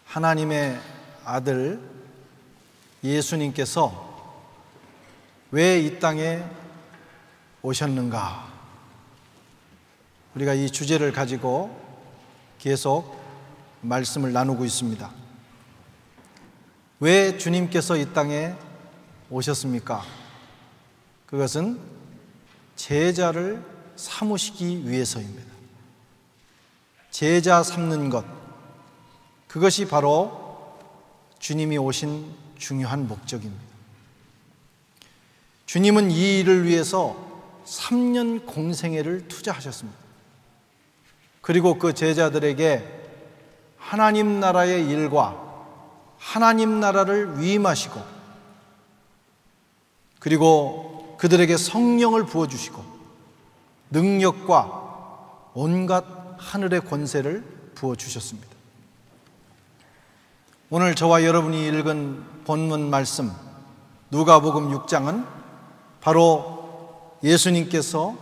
하나님의 아들 예수님께서 왜 이 땅에 오셨는가? 우리가 이 주제를 가지고 계속 말씀을 나누고 있습니다. 왜 주님께서 이 땅에 오셨습니까? 그것은 제자를 삼으시기 위해서입니다. 제자 삼는 것, 그것이 바로 주님이 오신 중요한 목적입니다. 주님은 이 일을 위해서 3년 공생애를 투자하셨습니다. 그리고 그 제자들에게 하나님 나라의 일과 하나님 나라를 위임하시고, 그리고 그들에게 성령을 부어주시고 능력과 온갖 하늘의 권세를 부어주셨습니다. 오늘 저와 여러분이 읽은 본문 말씀 누가복음 6장은 바로 예수님께서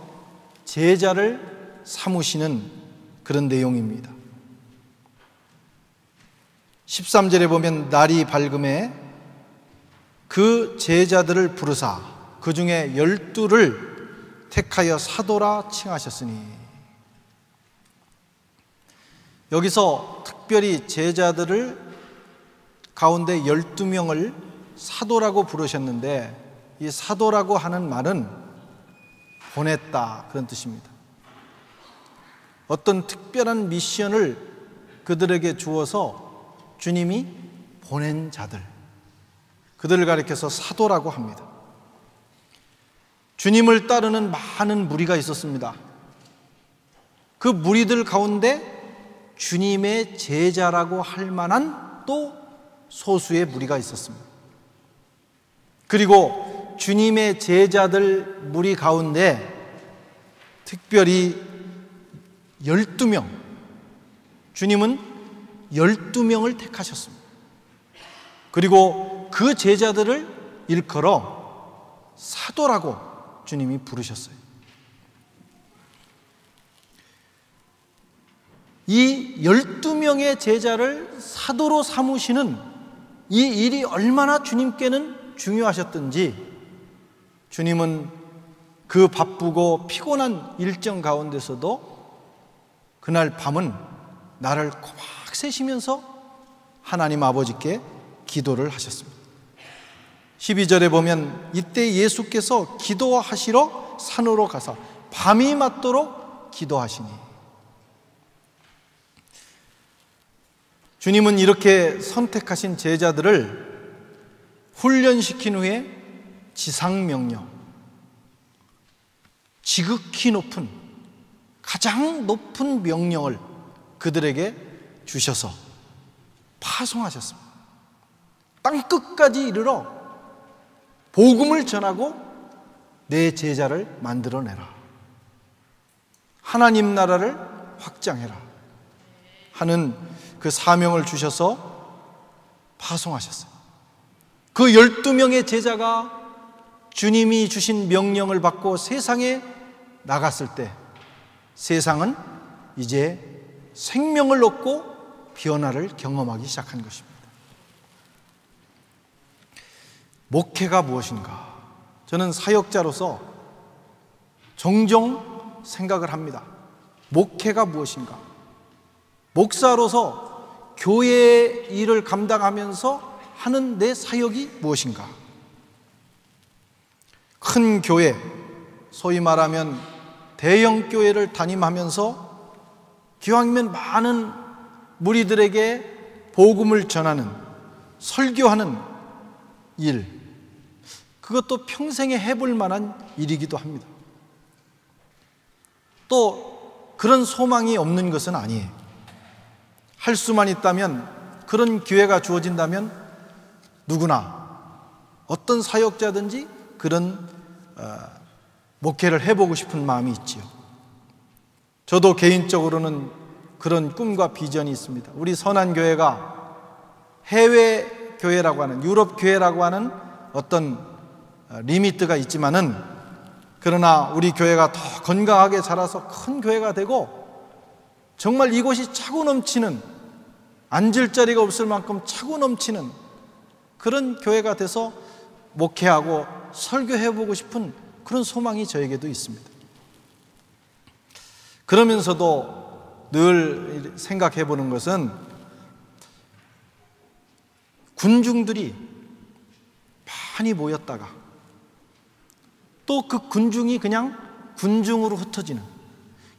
제자를 삼으시는 그런 내용입니다. 13절에 보면 날이 밝음에 그 제자들을 부르사 그 중에 12를 택하여 사도라 칭하셨으니, 여기서 특별히 제자들을 가운데 12명을 사도라고 부르셨는데, 이 사도라고 하는 말은 보냈다, 그런 뜻입니다. 어떤 특별한 미션을 그들에게 주어서 주님이 보낸 자들, 그들을 가리켜서 사도라고 합니다. 주님을 따르는 많은 무리가 있었습니다. 그 무리들 가운데 주님의 제자라고 할 만한 또 소수의 무리가 있었습니다. 그리고 주님의 제자들 무리 가운데 특별히 12명, 주님은 12명을 택하셨습니다. 그리고 그 제자들을 일컬어 사도라고 주님이 부르셨어요. 이 12명의 제자를 사도로 삼으시는 이 일이 얼마나 주님께는 중요하셨던지, 주님은 그 바쁘고 피곤한 일정 가운데서도 그날 밤은 나를 꼬박 새시면서 하나님 아버지께 기도를 하셨습니다. 12절에 보면 이때 예수께서 기도하시러 산으로 가서 밤이 맞도록 기도하시니, 주님은 이렇게 선택하신 제자들을 훈련시킨 후에 지상명령, 지극히 높은, 가장 높은 명령을 그들에게 주셔서 파송하셨습니다. 땅끝까지 이르러 복음을 전하고 내 제자를 만들어내라, 하나님 나라를 확장해라 하는 그 사명을 주셔서 파송하셨어요. 그 12명의 제자가 주님이 주신 명령을 받고 세상에 나갔을 때 세상은 이제 생명을 얻고 변화를 경험하기 시작한 것입니다. 목회가 무엇인가? 저는 사역자로서 종종 생각을 합니다. 목회가 무엇인가? 목사로서 교회의 일을 감당하면서 하는 내 사역이 무엇인가? 큰 교회, 소위 말하면 대형 교회를 담임하면서 기왕이면 많은 무리들에게 복음을 전하는, 설교하는 일, 그것도 평생에 해볼 만한 일이기도 합니다. 또 그런 소망이 없는 것은 아니에요. 할 수만 있다면, 그런 기회가 주어진다면 누구나 어떤 사역자든지 그런 목회를 해보고 싶은 마음이 있지요. 저도 개인적으로는 그런 꿈과 비전이 있습니다. 우리 선한교회가 해외 교회라고 하는, 유럽 교회라고 하는 어떤 리미트가 있지만은, 그러나 우리 교회가 더 건강하게 자라서 큰 교회가 되고 정말 이곳이 차고 넘치는 앉을 자리가 없을 만큼 차고 넘치는 그런 교회가 돼서 목회하고 설교해보고 싶은 그런 소망이 저에게도 있습니다. 그러면서도 늘 생각해보는 것은 군중들이 많이 모였다가 또 그 군중이 그냥 군중으로 흩어지는,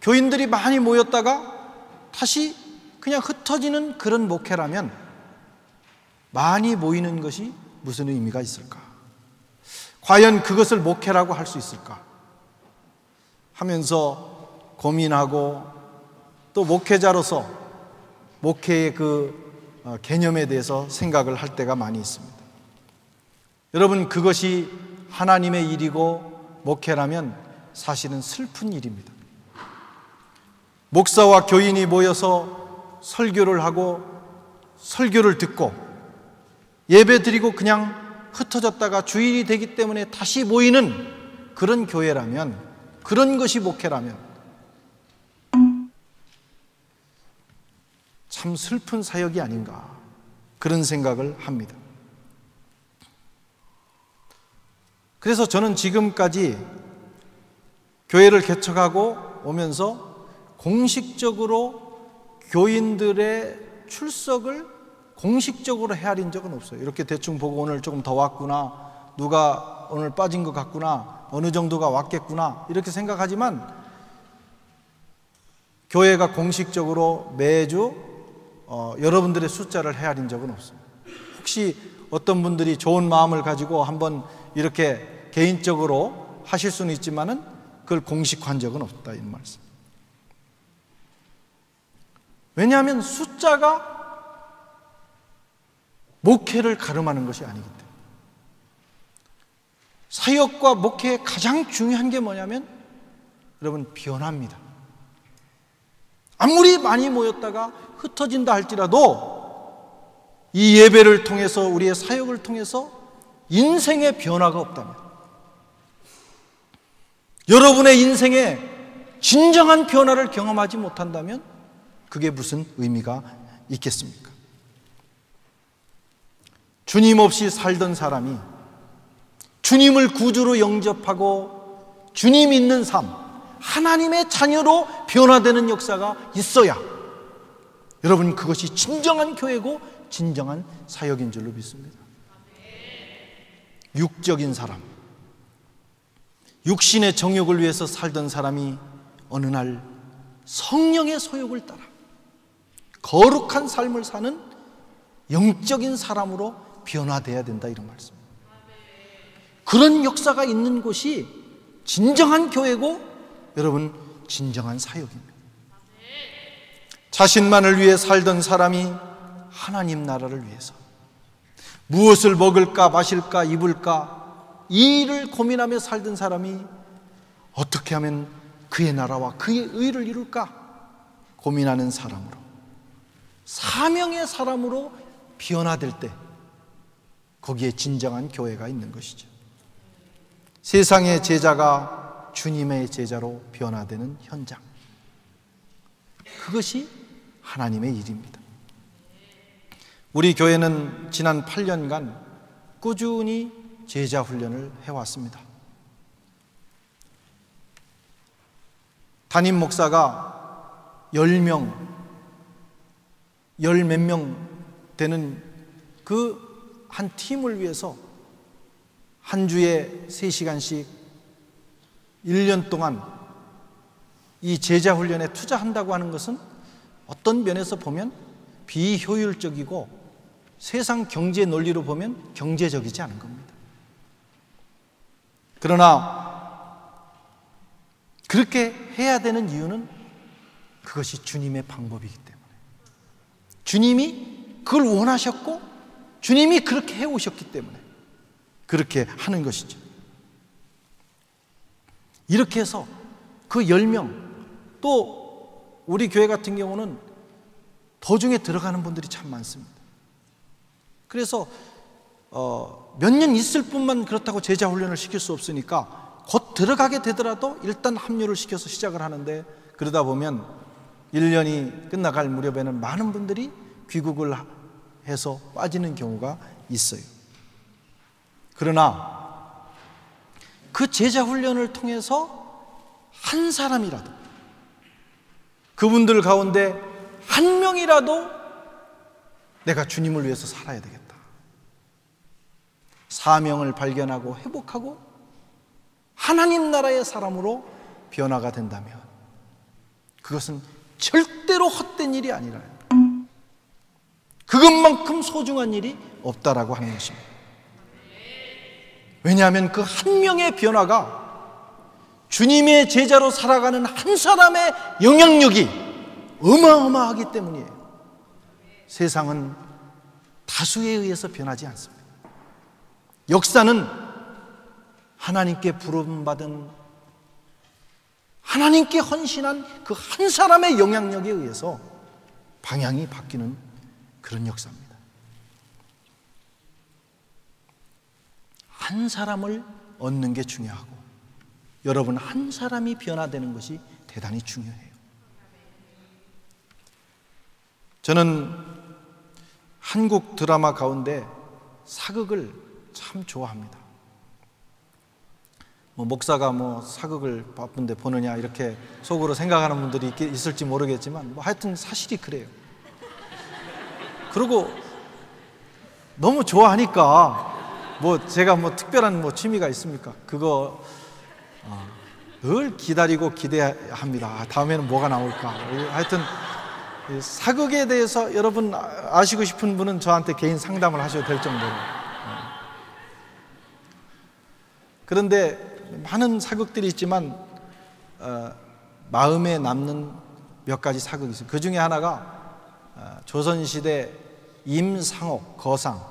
교인들이 많이 모였다가 다시 그냥 흩어지는 그런 목회라면 많이 모이는 것이 무슨 의미가 있을까? 과연 그것을 목회라고 할 수 있을까? 하면서 고민하고 또 목회자로서 목회의 그 개념에 대해서 생각을 할 때가 많이 있습니다. 여러분, 그것이 하나님의 일이고 목회라면 사실은 슬픈 일입니다. 목사와 교인이 모여서 설교를 하고 설교를 듣고 예배 드리고 그냥 흩어졌다가 주일이 되기 때문에 다시 모이는 그런 교회라면, 그런 것이 목회라면 참 슬픈 사역이 아닌가, 그런 생각을 합니다. 그래서 저는 지금까지 교회를 개척하고 오면서 공식적으로 교인들의 출석을 공식적으로 헤아린 적은 없어요. 이렇게 대충 보고 오늘 조금 더 왔구나, 누가 오늘 빠진 것 같구나, 어느 정도가 왔겠구나, 이렇게 생각하지만 교회가 공식적으로 매주 여러분들의 숫자를 헤아린 적은 없습니다. 혹시 어떤 분들이 좋은 마음을 가지고 한번 이렇게 개인적으로 하실 수는 있지만은 그걸 공식화한 적은 없다, 이 말씀. 왜냐하면 숫자가 목회를 가름하는 것이 아니기 때문에. 사역과 목회의 가장 중요한 게 뭐냐면 여러분, 변화입니다. 아무리 많이 모였다가 흩어진다 할지라도 이 예배를 통해서, 우리의 사역을 통해서 인생의 변화가 없다면, 여러분의 인생에 진정한 변화를 경험하지 못한다면 그게 무슨 의미가 있겠습니까? 주님 없이 살던 사람이 주님을 구주로 영접하고 주님 있는 삶, 하나님의 자녀로 변화되는 역사가 있어야 여러분, 그것이 진정한 교회고 진정한 사역인 줄로 믿습니다. 육적인 사람, 육신의 정욕을 위해서 살던 사람이 어느 날 성령의 소욕을 따라 거룩한 삶을 사는 영적인 사람으로 변화되어야 된다, 이런 말씀. 그런 역사가 있는 곳이 진정한 교회고 여러분, 진정한 사역입니다. 자신만을 위해 살던 사람이 하나님 나라를 위해서 무엇을 먹을까 마실까 입을까 이 일을 고민하며 살던 사람이 어떻게 하면 그의 나라와 그의 의를 이룰까 고민하는 사람으로, 사명의 사람으로 변화될 때 거기에 진정한 교회가 있는 것이죠. 세상의 제자가 주님의 제자로 변화되는 현장, 그것이 하나님의 일입니다. 우리 교회는 지난 8년간 꾸준히 제자 훈련을 해왔습니다. 담임 목사가 10명, 열 몇 명 되는 그 한 팀을 위해서 한 주에 3시간씩 1년 동안 이 제자 훈련에 투자한다고 하는 것은 어떤 면에서 보면 비효율적이고 세상 경제 논리로 보면 경제적이지 않은 겁니다. 그러나 그렇게 해야 되는 이유는 그것이 주님의 방법이기 때문에, 주님이 그걸 원하셨고 주님이 그렇게 해오셨기 때문에 그렇게 하는 것이죠. 이렇게 해서 그 10명, 또 우리 교회 같은 경우는 도중에 들어가는 분들이 참 많습니다. 그래서 몇 년 있을 뿐만 그렇다고 제자 훈련을 시킬 수 없으니까 곧 들어가게 되더라도 일단 합류를 시켜서 시작을 하는데, 그러다 보면 1년이 끝나갈 무렵에는 많은 분들이 귀국을 해서 빠지는 경우가 있어요. 그러나 그 제자 훈련을 통해서 한 사람이라도, 그분들 가운데 한 명이라도 내가 주님을 위해서 살아야 되겠다, 사명을 발견하고 회복하고 하나님 나라의 사람으로 변화가 된다면 그것은 절대로 헛된 일이 아니라요, 그것만큼 소중한 일이 없다라고 하는 것입니다. 왜냐하면 그 한 명의 변화가 주님의 제자로 살아가는 한 사람의 영향력이 어마어마하기 때문이에요. 세상은 다수에 의해서 변하지 않습니다. 역사는 하나님께 부름받은, 하나님께 헌신한 그 한 사람의 영향력에 의해서 방향이 바뀌는 그런 역사입니다. 한 사람을 얻는 게 중요하고 여러분 한 사람이 변화되는 것이 대단히 중요해요. 저는 한국 드라마 가운데 사극을 참 좋아합니다. 목사가 사극을 바쁜데 보느냐 이렇게 속으로 생각하는 분들이 있을지 모르겠지만 하여튼 사실이 그래요. 그리고 너무 좋아하니까 제가 특별한 취미가 있습니까? 그거 늘 기다리고 기대합니다. 다음에는 뭐가 나올까? 하여튼 사극에 대해서 여러분 아시고 싶은 분은 저한테 개인 상담을 하셔도 될 정도로. 그런데 많은 사극들이 있지만 마음에 남는 몇 가지 사극이 있어요. 그 중에 하나가 조선시대 임상옥 거상,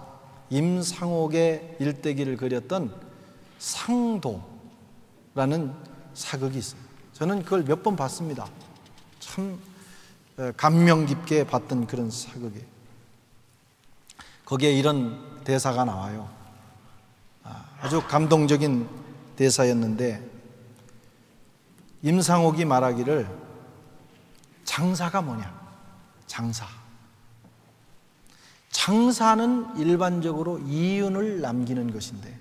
임상옥의 일대기를 그렸던 상도라는 사극이 있어요. 저는 그걸 몇 번 봤습니다. 참 감명 깊게 봤던 그런 사극이에요. 거기에 이런 대사가 나와요. 아주 감동적인 대사였는데, 임상옥이 말하기를 장사가 뭐냐? 장사는 일반적으로 이윤을 남기는 것인데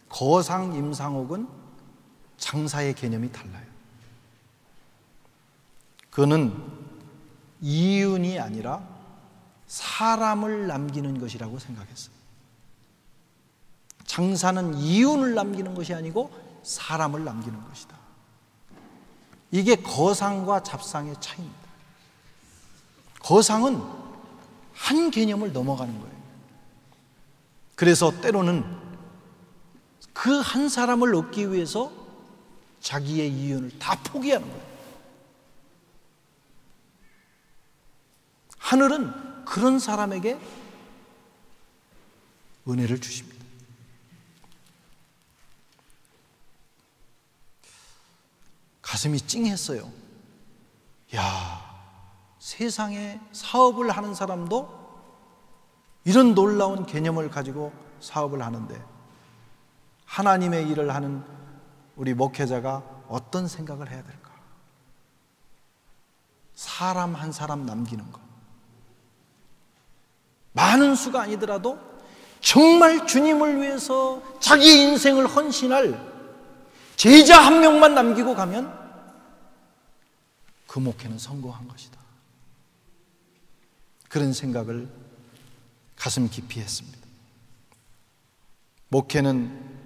거상 임상옥은 장사의 개념이 달라요. 그는 이윤이 아니라 사람을 남기는 것이라고 생각했어요. 장사는 이윤을 남기는 것이 아니고 사람을 남기는 것이다. 이게 거상과 잡상의 차이입니다. 거상은 한 개념을 넘어가는 거예요. 그래서 때로는 그 한 사람을 얻기 위해서 자기의 이윤을 다 포기하는 거예요. 하늘은 그런 사람에게 은혜를 주십니다. 가슴이 찡했어요. 야, 세상에 사업을 하는 사람도 이런 놀라운 개념을 가지고 사업을 하는데 하나님의 일을 하는 우리 목회자가 어떤 생각을 해야 될까? 사람 한 사람 남기는 것, 많은 수가 아니더라도 정말 주님을 위해서 자기 인생을 헌신할 제자 한 명만 남기고 가면 그 목회는 성공한 것이다. 그런 생각을 가슴 깊이 했습니다. 목회는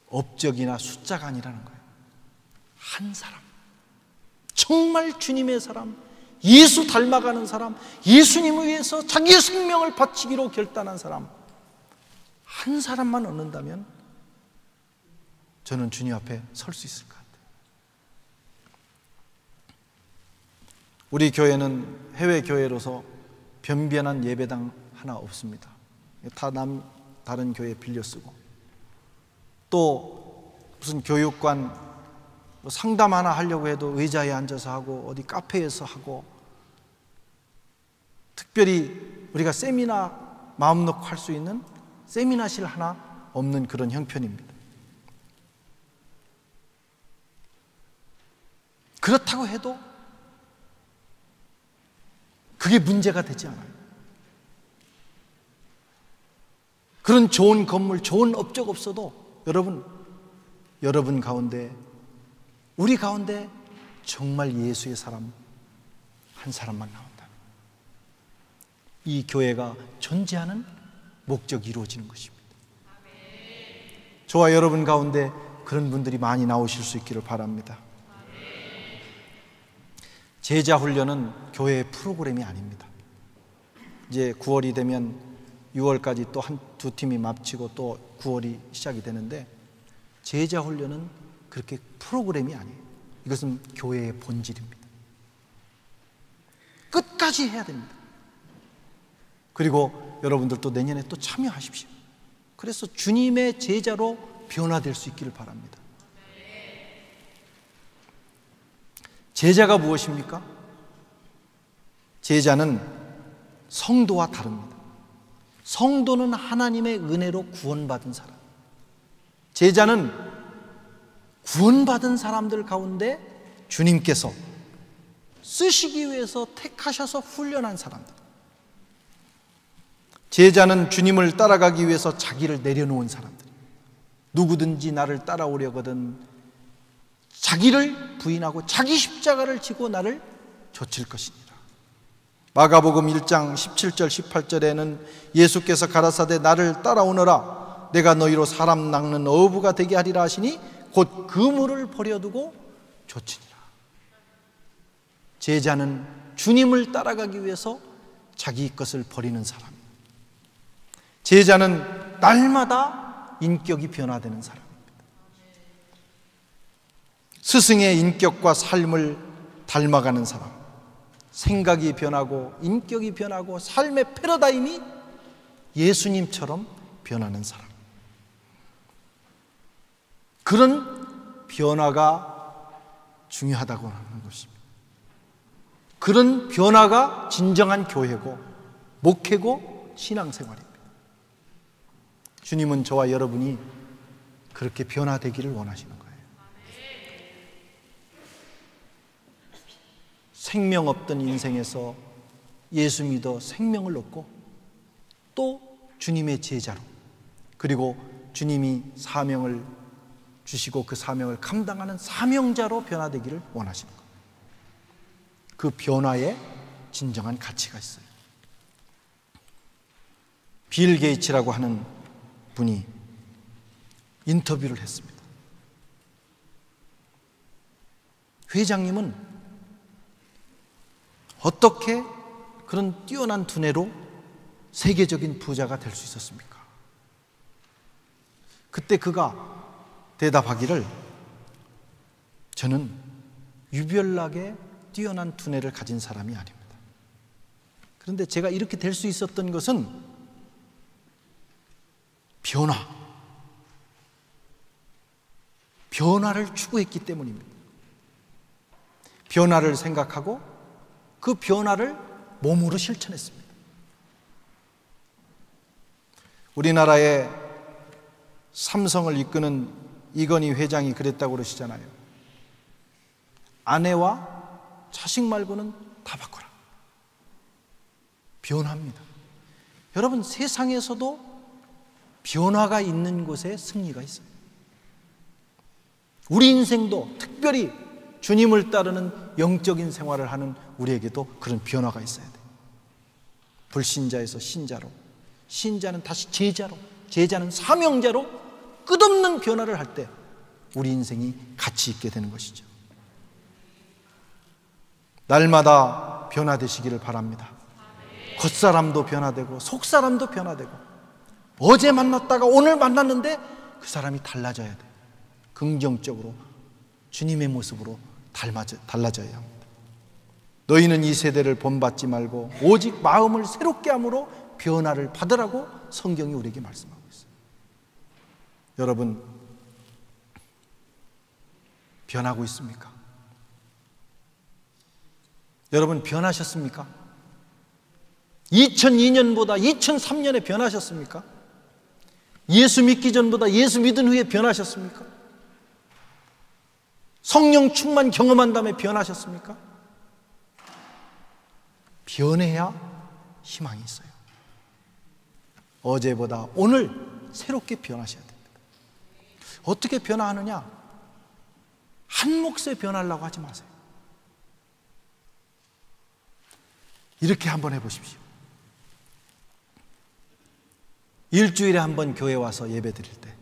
업적이나 숫자가 아니라는 거예요. 한 사람, 정말 주님의 사람, 예수 닮아가는 사람, 예수님을 위해서 자기의 생명을 바치기로 결단한 사람, 한 사람만 얻는다면 저는 주님 앞에 설 수 있을 것 같아요. 우리 교회는 해외 교회로서 변변한 예배당 하나 없습니다. 다 다른 교회 빌려 쓰고, 또 무슨 교육관 상담 하나 하려고 해도 의자에 앉아서 하고 어디 카페에서 하고, 특별히 우리가 세미나 마음 놓고 할 수 있는 세미나실 하나 없는 그런 형편입니다. 그렇다고 해도 그게 문제가 되지 않아요. 그런 좋은 건물, 좋은 업적 없어도 여러분 가운데, 우리 가운데 정말 예수의 사람 한 사람만 나온다. 이 교회가 존재하는 목적이 이루어지는 것입니다. 저와 여러분 가운데 그런 분들이 많이 나오실 수 있기를 바랍니다. 제자 훈련은 교회의 프로그램이 아닙니다. 이제 9월이 되면 6월까지 또 두 팀이 마치고 또 9월이 시작이 되는데, 제자 훈련은 그렇게 프로그램이 아니에요. 이것은 교회의 본질입니다. 끝까지 해야 됩니다. 그리고 여러분들도 내년에 또 참여하십시오. 그래서 주님의 제자로 변화될 수 있기를 바랍니다. 제자가 무엇입니까? 제자는 성도와 다릅니다. 성도는 하나님의 은혜로 구원받은 사람, 제자는 구원받은 사람들 가운데 주님께서 쓰시기 위해서 택하셔서 훈련한 사람들. 제자는 주님을 따라가기 위해서 자기를 내려놓은 사람들. 누구든지 나를 따라오려거든 자기를 부인하고 자기 십자가를 지고 나를 좇을 것이니라. 마가복음 1장 17절 18절에는 예수께서 가라사대 나를 따라오너라 내가 너희로 사람 낚는 어부가 되게 하리라 하시니 곧 그물을 버려두고 좇으니라. 제자는 주님을 따라가기 위해서 자기 것을 버리는 사람입니다. 제자는 날마다 인격이 변화되는 사람입니다. 스승의 인격과 삶을 닮아가는 사람, 생각이 변하고 인격이 변하고 삶의 패러다임이 예수님처럼 변하는 사람, 그런 변화가 중요하다고 하는 것입니다. 그런 변화가 진정한 교회고 목회고 신앙생활입니다. 주님은 저와 여러분이 그렇게 변화되기를 원하시는 거예요. 생명 없던 인생에서 예수 믿어 생명을 얻고 또 주님의 제자로, 그리고 주님이 사명을 주시고 그 사명을 감당하는 사명자로 변화되기를 원하시는 거예요. 그 변화에 진정한 가치가 있어요. 빌 게이츠라고 하는 분이 인터뷰를 했습니다. 회장님은 어떻게 그런 뛰어난 두뇌로 세계적인 부자가 될 수 있었습니까? 그때 그가 대답하기를, 저는 유별나게 뛰어난 두뇌를 가진 사람이 아닙니다. 그런데 제가 이렇게 될 수 있었던 것은 변화를 추구했기 때문입니다. 변화를 생각하고 그 변화를 몸으로 실천했습니다. 우리나라의 삼성을 이끄는 이건희 회장이 그랬다고 그러시잖아요. 아내와 자식 말고는 다 바꿔라. 변화입니다. 여러분, 세상에서도 변화가 있는 곳에 승리가 있어요. 우리 인생도 특별히 주님을 따르는 영적인 생활을 하는 우리에게도 그런 변화가 있어야 돼요. 불신자에서 신자로, 신자는 다시 제자로, 제자는 사명자로 끝없는 변화를 할 때 우리 인생이 가치 있게 되는 것이죠. 날마다 변화되시기를 바랍니다. 겉사람도 변화되고 속사람도 변화되고, 어제 만났다가 오늘 만났는데 그 사람이 달라져야 돼요. 긍정적으로 주님의 모습으로 달라져야 합니다. 너희는 이 세대를 본받지 말고 오직 마음을 새롭게 함으로 변화를 받으라고 성경이 우리에게 말씀하고 있어요. 여러분, 변하고 있습니까? 여러분, 변하셨습니까? 2002년보다 2003년에 변하셨습니까? 예수 믿기 전보다 예수 믿은 후에 변하셨습니까? 성령 충만 경험한 다음에 변하셨습니까? 변해야 희망이 있어요. 어제보다 오늘 새롭게 변하셔야 됩니다. 어떻게 변화하느냐? 한 몫에 변하려고 하지 마세요. 이렇게 한번 해보십시오. 일주일에 한 번 교회 와서 예배 드릴 때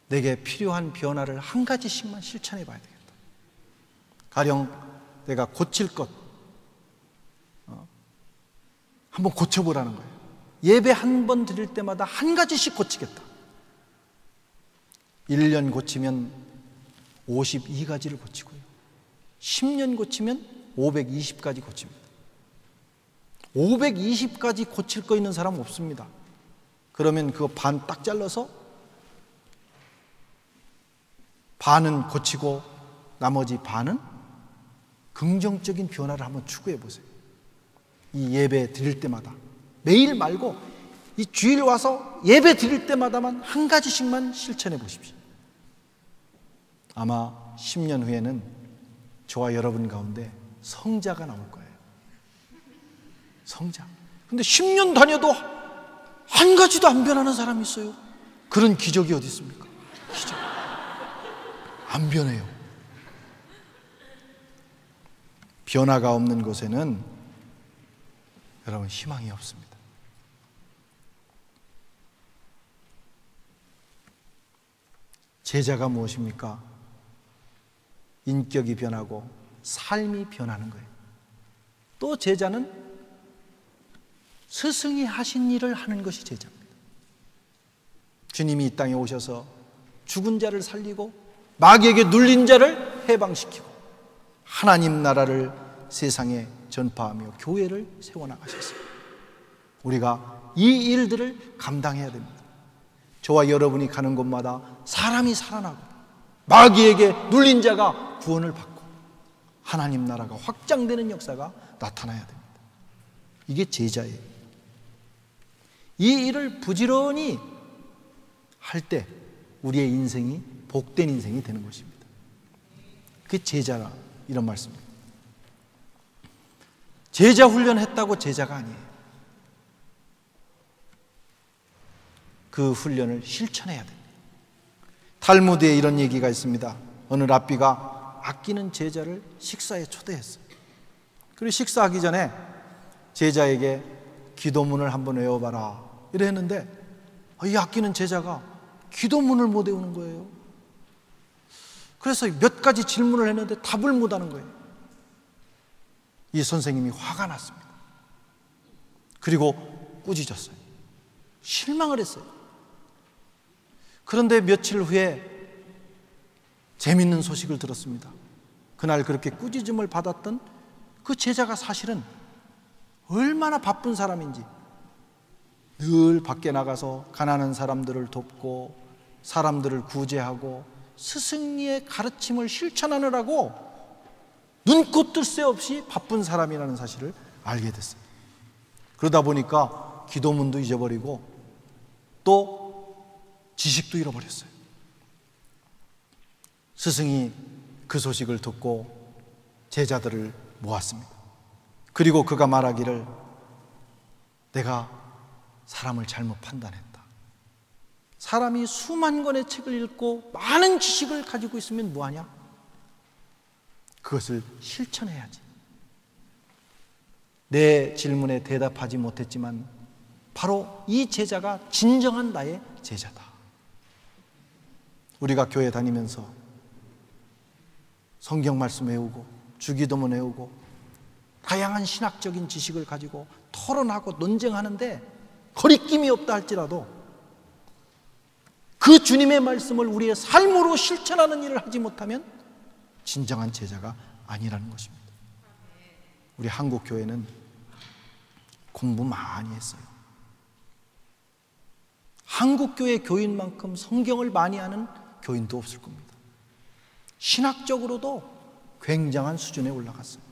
내게 필요한 변화를 한 가지씩만 실천해 봐야 되겠다. 가령 내가 고칠 것 한번 고쳐보라는 거예요. 예배 한 번 드릴 때마다 한 가지씩 고치겠다. 1년 고치면 52가지를 고치고요. 10년 고치면 520가지 고칩니다. 520가지 고칠 거 있는 사람 없습니다. 그러면 그거 반 딱 잘라서 반은 고치고 나머지 반은 긍정적인 변화를 한번 추구해 보세요. 이 예배 드릴 때마다, 매일 말고 이 주일 와서 예배 드릴 때마다만 한 가지씩만 실천해 보십시오. 아마 10년 후에는 저와 여러분 가운데 성자가 나올 거예요. 성자. 근데 10년 다녀도 한 가지도 안 변하는 사람이 있어요. 그런 기적이 어디 있습니까? 기적. 안 변해요. 변화가 없는 곳에는 여러분 희망이 없습니다. 제자가 무엇입니까? 인격이 변하고 삶이 변하는 거예요. 또 제자는 스승이 하신 일을 하는 것이 제자입니다. 주님이 이 땅에 오셔서 죽은 자를 살리고 마귀에게 눌린 자를 해방시키고 하나님 나라를 세상에 전파하며 교회를 세워나가셨어요. 우리가 이 일들을 감당해야 됩니다. 저와 여러분이 가는 곳마다 사람이 살아나고 마귀에게 눌린 자가 구원을 받고 하나님 나라가 확장되는 역사가 나타나야 됩니다. 이게 제자예요. 이 일을 부지런히 할 때 우리의 인생이 복된 인생이 되는 것입니다. 그게 제자라 이런 말씀입니다. 제자 훈련했다고 제자가 아니에요. 그 훈련을 실천해야 됩니다. 탈무드에 이런 얘기가 있습니다. 어느 랍비가 아끼는 제자를 식사에 초대했어요. 그리고 식사하기 전에 제자에게 기도문을 한번 외워봐라 이래 했는데 이 아끼는 제자가 기도문을 못 외우는 거예요. 그래서 몇 가지 질문을 했는데 답을 못 하는 거예요. 이 선생님이 화가 났습니다. 그리고 꾸짖었어요. 실망을 했어요. 그런데 며칠 후에 재밌는 소식을 들었습니다. 그날 그렇게 꾸짖음을 받았던 그 제자가 사실은 얼마나 바쁜 사람인지 늘 밖에 나가서 가난한 사람들을 돕고 사람들을 구제하고 스승의 가르침을 실천하느라고 눈코 뜰 새 없이 바쁜 사람이라는 사실을 알게 됐어요. 그러다 보니까 기도문도 잊어버리고 또 지식도 잃어버렸어요. 스승이 그 소식을 듣고 제자들을 모았습니다. 그리고 그가 말하기를 내가 사람을 잘못 판단했다. 사람이 수만 권의 책을 읽고 많은 지식을 가지고 있으면 뭐하냐? 그것을 실천해야지. 내 질문에 대답하지 못했지만 바로 이 제자가 진정한 나의 제자다. 우리가 교회 다니면서 성경 말씀 외우고 주기도문 외우고 다양한 신학적인 지식을 가지고 토론하고 논쟁하는데 거리낌이 없다 할지라도 그 주님의 말씀을 우리의 삶으로 실천하는 일을 하지 못하면 진정한 제자가 아니라는 것입니다. 우리 한국 교회는 공부 많이 했어요. 한국 교회 교인만큼 성경을 많이 아는 교인도 없을 겁니다. 신학적으로도 굉장한 수준에 올라갔어요.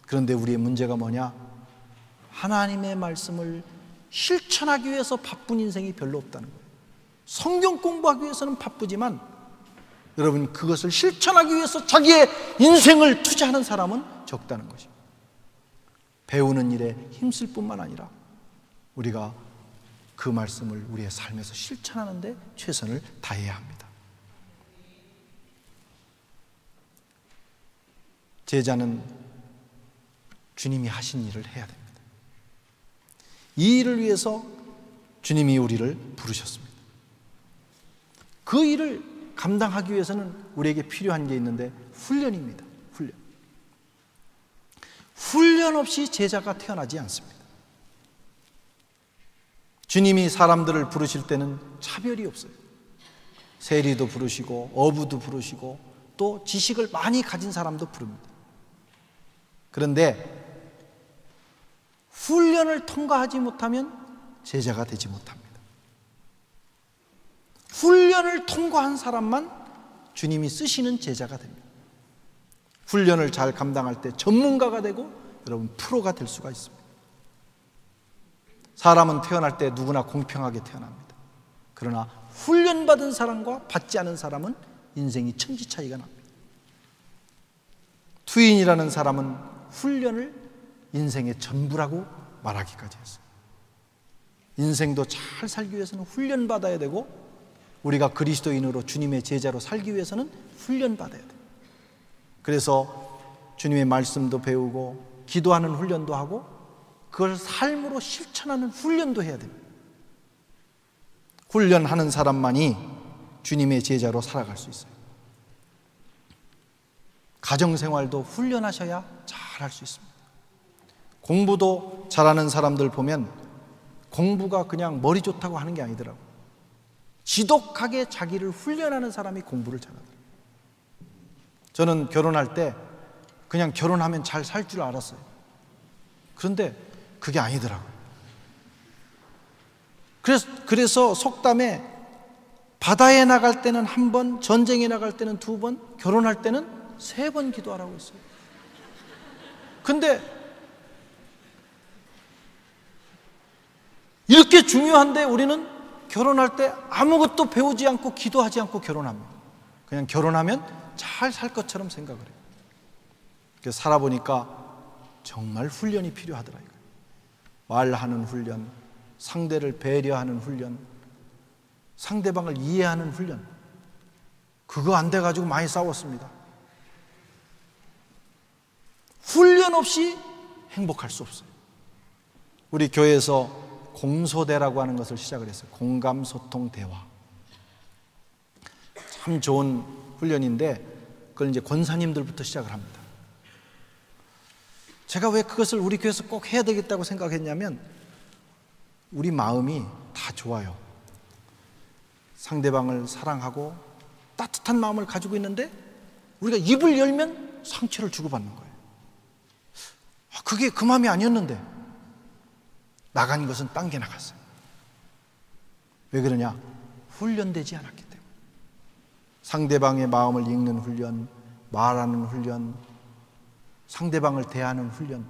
그런데 우리의 문제가 뭐냐? 하나님의 말씀을 실천하기 위해서 바쁜 인생이 별로 없다는 거예요. 성경 공부하기 위해서는 바쁘지만 여러분, 그것을 실천하기 위해서 자기의 인생을 투자하는 사람은 적다는 것입니다. 배우는 일에 힘쓸 뿐만 아니라 우리가 그 말씀을 우리의 삶에서 실천하는 데 최선을 다해야 합니다. 제자는 주님이 하신 일을 해야 됩니다. 이 일을 위해서 주님이 우리를 부르셨습니다. 그 일을 감당하기 위해서는 우리에게 필요한 게 있는데 훈련입니다. 훈련 없이 제자가 태어나지 않습니다. 주님이 사람들을 부르실 때는 차별이 없어요. 세리도 부르시고 어부도 부르시고 또 지식을 많이 가진 사람도 부릅니다. 그런데 훈련을 통과하지 못하면 제자가 되지 못합니다. 훈련을 통과한 사람만 주님이 쓰시는 제자가 됩니다. 훈련을 잘 감당할 때 전문가가 되고 여러분 프로가 될 수가 있습니다. 사람은 태어날 때 누구나 공평하게 태어납니다. 그러나 훈련받은 사람과 받지 않은 사람은 인생이 천지 차이가 납니다. 투인이라는 사람은 훈련을 인생의 전부라고 말하기까지 했어요. 인생도 잘 살기 위해서는 훈련받아야 되고 우리가 그리스도인으로 주님의 제자로 살기 위해서는 훈련받아야 돼요. 그래서 주님의 말씀도 배우고 기도하는 훈련도 하고 그걸 삶으로 실천하는 훈련도 해야 됩니다. 훈련하는 사람만이 주님의 제자로 살아갈 수 있어요. 가정생활도 훈련하셔야 잘할 수 있습니다. 공부도 잘하는 사람들 보면 공부가 그냥 머리 좋다고 하는 게 아니더라고요. 지독하게 자기를 훈련하는 사람이 공부를 잘하더라고요. 저는 결혼할 때 그냥 결혼하면 잘 살 줄 알았어요. 그런데 그게 아니더라고요. 그래서 속담에 바다에 나갈 때는 한 번, 전쟁에 나갈 때는 두 번, 결혼할 때는 3번 기도하라고 했어요. 근데 이렇게 중요한데 우리는 결혼할 때 아무것도 배우지 않고 기도하지 않고 결혼합니다. 그냥 결혼하면 잘 살 것처럼 생각을 해요. 그래서 살아보니까 정말 훈련이 필요하더라고요. 말하는 훈련, 상대를 배려하는 훈련, 상대방을 이해하는 훈련. 그거 안 돼가지고 많이 싸웠습니다. 훈련 없이 행복할 수 없어요. 우리 교회에서 공소대라고 하는 것을 시작을 했어요. 공감, 소통, 대화. 참 좋은 훈련인데 그걸 이제 권사님들부터 시작을 합니다. 제가 왜 그것을 우리 교회에서 꼭 해야 되겠다고 생각했냐면 우리 마음이 다 좋아요. 상대방을 사랑하고 따뜻한 마음을 가지고 있는데 우리가 입을 열면 상처를 주고받는 거예요. 그게 그 마음이 아니었는데 나간 것은 딴 게 나갔어요. 왜 그러냐? 훈련되지 않았기 때문에. 상대방의 마음을 읽는 훈련, 말하는 훈련, 상대방을 대하는 훈련,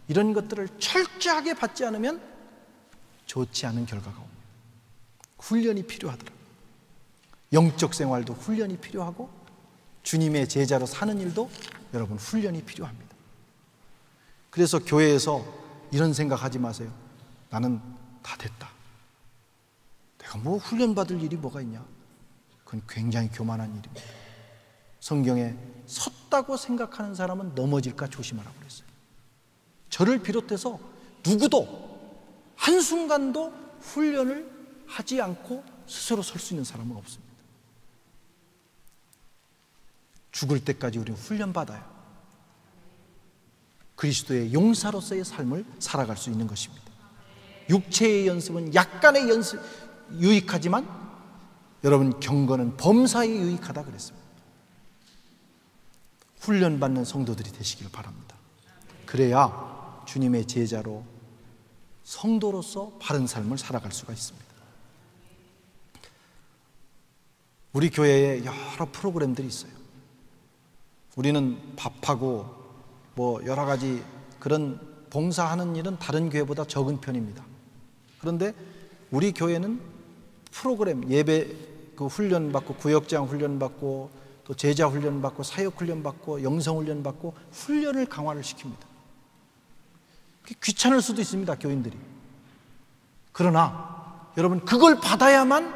이런 것들을 철저하게 받지 않으면 좋지 않은 결과가 옵니다. 훈련이 필요하더라고요. 영적 생활도 훈련이 필요하고 주님의 제자로 사는 일도 여러분 훈련이 필요합니다. 그래서 교회에서 이런 생각하지 마세요. 나는 다 됐다. 내가 뭐 훈련받을 일이 뭐가 있냐? 그건 굉장히 교만한 일입니다. 성경에 섰다고 생각하는 사람은 넘어질까 조심하라고 그랬어요. 저를 비롯해서 누구도 한순간도 훈련을 하지 않고 스스로 설 수 있는 사람은 없습니다. 죽을 때까지 우리는 훈련받아요. 그리스도의 용사로서의 삶을 살아갈 수 있는 것입니다. 육체의 연습은 약간의 연습 유익하지만 여러분 경건은 범사에 유익하다 그랬습니다. 훈련받는 성도들이 되시길 바랍니다. 그래야 주님의 제자로 성도로서 바른 삶을 살아갈 수가 있습니다. 우리 교회에 여러 프로그램들이 있어요. 우리는 밥하고 뭐 여러 가지 그런 봉사하는 일은 다른 교회보다 적은 편입니다. 그런데 우리 교회는 프로그램, 예배 그 훈련받고 구역장 훈련받고 또 제자 훈련 받고 사역 훈련 받고 영성 훈련 받고 훈련을 강화를 시킵니다. 귀찮을 수도 있습니다, 교인들이. 그러나 여러분, 그걸 받아야만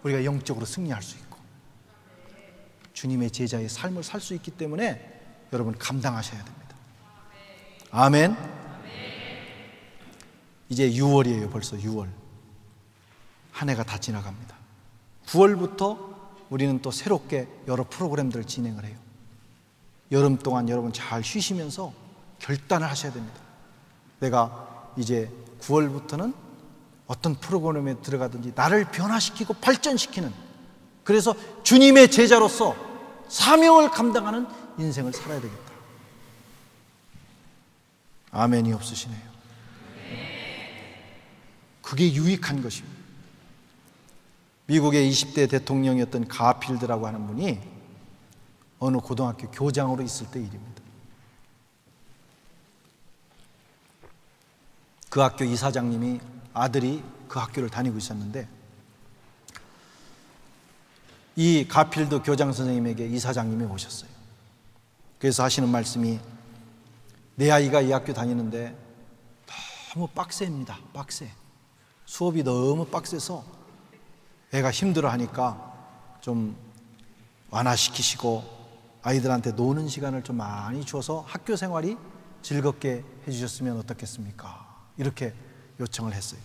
우리가 영적으로 승리할 수 있고 주님의 제자의 삶을 살 수 있기 때문에 여러분 감당하셔야 됩니다. 아멘. 이제 6월이에요. 벌써 6월. 한 해가 다 지나갑니다. 9월부터 우리는 또 새롭게 여러 프로그램들을 진행을 해요. 여름 동안 여러분 잘 쉬시면서 결단을 하셔야 됩니다. 내가 이제 9월부터는 어떤 프로그램에 들어가든지 나를 변화시키고 발전시키는, 그래서 주님의 제자로서 사명을 감당하는 인생을 살아야 되겠다. 아멘이 없으시네요. 그게 유익한 것입니다. 미국의 20대 대통령이었던 가필드라고 하는 분이 어느 고등학교 교장으로 있을 때 일입니다. 그 학교 이사장님이, 아들이 그 학교를 다니고 있었는데 이 가필드 교장 선생님에게 이사장님이 오셨어요. 그래서 하시는 말씀이, 내 아이가 이 학교 다니는데 너무 빡셉니다. 빡세. 수업이 너무 빡세서 애가 힘들어하니까 좀 완화시키시고 아이들한테 노는 시간을 좀 많이 줘서 학교 생활이 즐겁게 해주셨으면 어떻겠습니까? 이렇게 요청을 했어요.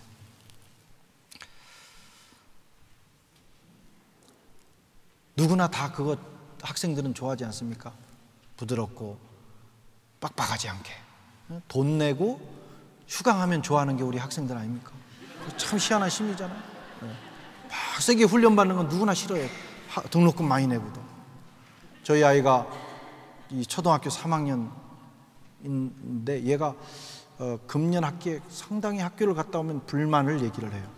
누구나 다 그거 학생들은 좋아하지 않습니까? 부드럽고 빡빡하지 않게 돈 내고 휴강하면 좋아하는 게 우리 학생들 아닙니까? 참 희한한 심리잖아요. 빡세게 훈련받는 건 누구나 싫어요. 등록금 많이 내고도. 저희 아이가 이 초등학교 3학년인데 얘가 금년 학기에 상당히 학교를 갔다 오면 불만을 얘기를 해요.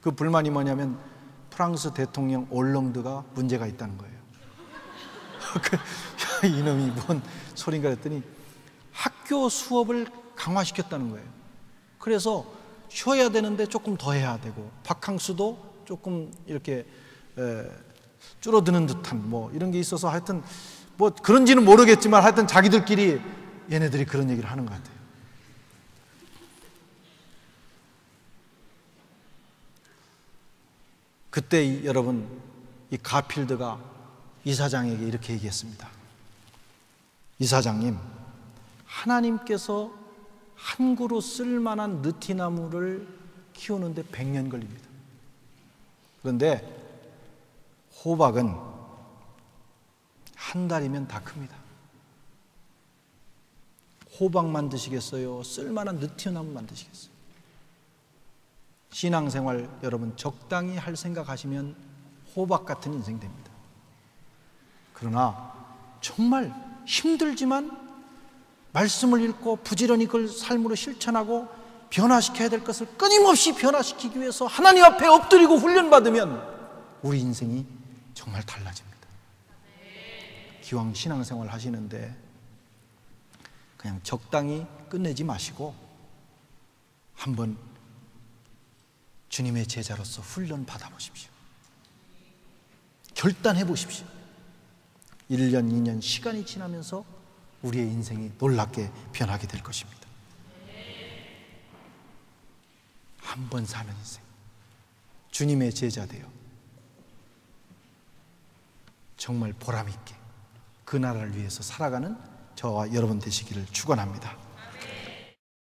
그 불만이 뭐냐면 프랑스 대통령 올랑드가 문제가 있다는 거예요. 이놈이 뭔 소린가 했더니 학교 수업을 강화시켰다는 거예요. 그래서 쉬어야 되는데 조금 더 해야 되고 바캉스도 조금 이렇게 줄어드는 듯한 뭐 이런 게 있어서 하여튼 뭐 그런지는 모르겠지만 하여튼 자기들끼리 얘네들이 그런 얘기를 하는 것 같아요. 그때 여러분, 이 가필드가 이사장에게 이렇게 얘기했습니다. 이사장님, 하나님께서 한 그루 쓸만한 느티나무를 키우는데 100년 걸립니다. 그런데 호박은 한 달이면 다 큽니다. 호박만 드시겠어요? 쓸만한 느티나무 만드시겠어요? 신앙생활 여러분 적당히 할 생각하시면 호박 같은 인생 됩니다. 그러나 정말 힘들지만 말씀을 읽고 부지런히 그걸 삶으로 실천하고 변화시켜야 될 것을 끊임없이 변화시키기 위해서 하나님 앞에 엎드리고 훈련받으면 우리 인생이 정말 달라집니다. 기왕 신앙생활 하시는데 그냥 적당히 끝내지 마시고 한번 주님의 제자로서 훈련 받아보십시오. 결단해 보십시오. 1년, 2년 시간이 지나면서 우리의 인생이 놀랍게 변하게 될 것입니다. 한 번 사는 인생, 주님의 제자 되어 정말 보람 있게 그 나라를 위해서 살아가는 저와 여러분 되시기를 축원합니다.